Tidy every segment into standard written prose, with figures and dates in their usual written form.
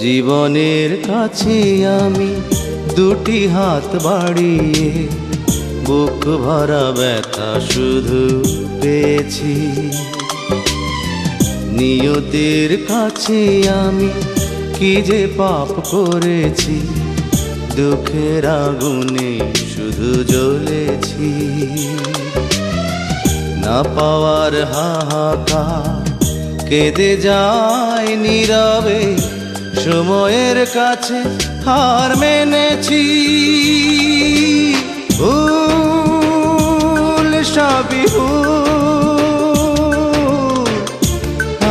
জীবনের কাছে আমি দুটি হাত বাড়িয়ে বুক ভরা ব্যথা শুধু পেয়েছি। নিয়তির কাছে আমি কি যে পাপ করেছি, দুঃখের আগুনে শুধু জ্বলেছি। না পাওয়ার হাহাকার কেঁদে যায় নীরবে, সময়ের কাছে হার মেনেছি। ভুল সবই ভুল,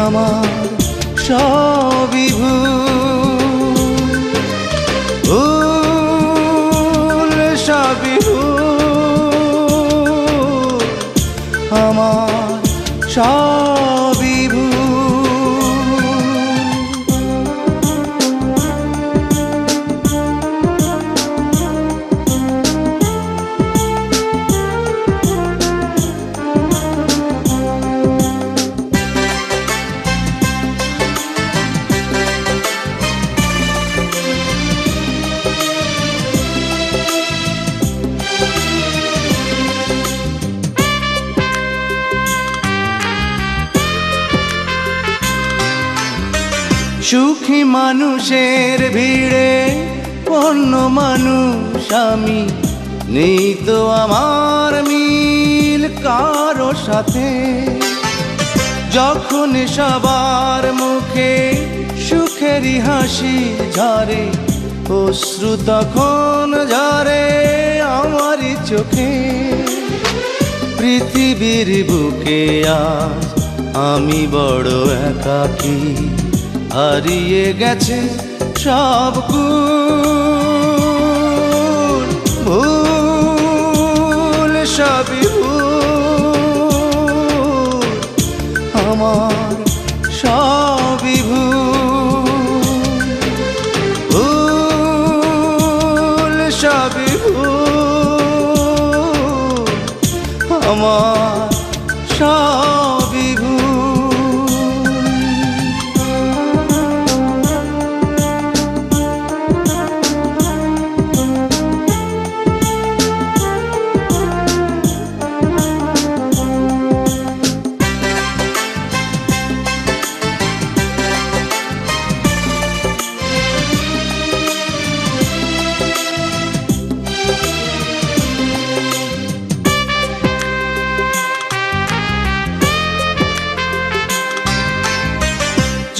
আমার সবই ভুল, সবই ভুল, আমার সবই ভুল। সুখী মানুষের ভিড়ে অন্য মানুষ আমি, নেই তো আমার মিল কারো সাথে। যখন সবার মুখে সুখেরই হাসি ঝরে, অশ্রু তখন ঝরে আমারই চোখে। পৃথিবীর বুকে আজ আমি বড় একাকী, হারিয়ে গেছে সব গুণ। ভুল সবই ভুল, আমার সবই ভুল, ভুল সবই ভুল, আমার সবই ভুল।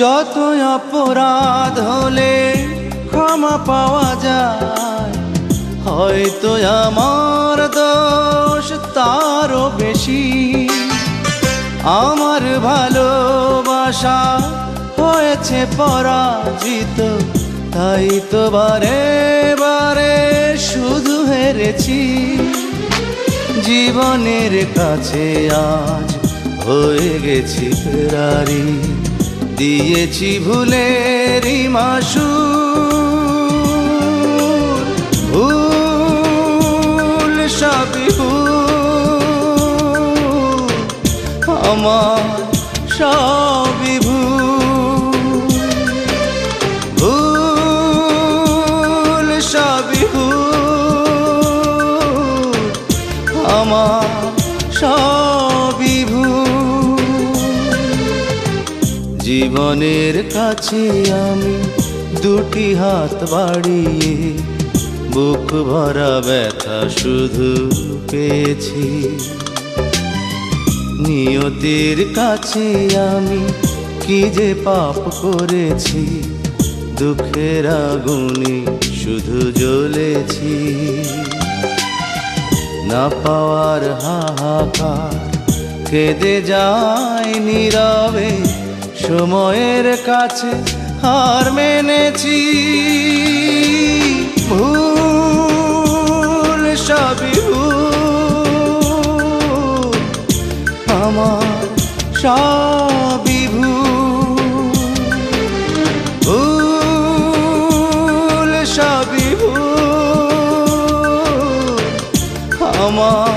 যত অপরাধ হলে ক্ষমা পাওয়া যায়, হয়তো আমার দোষ তারও বেশি। আমার ভালোবাসা হয়েছে পরাজিত, তাই তো বারে বারে শুধু হেরেছি। জীবনের কাছে আজ হয়ে গেছি ফেরারি, দিয়েছি ভুলেরই মাসুল। ভুল সবই ভুল, আমার সবই ভুল, ভুল সবই ভুল, আমার সবই ভুল। জীবনের কাছে আমি দুটি হাত বাড়িয়ে বুক ভরা ব্যথা শুধু পেয়েছি। নিয়তির কাছে আমি কি যে পাপ করেছি, দুঃখের আগুনে শুধু জ্বলেছি। না পাওয়ার হাহাকার কেঁদে যায় নীরবে, সময়ের কাছে হার মেনেছি। ভুল সবই ভুল, আমার সবই ভুল, ভুল সবই ভুল, আমার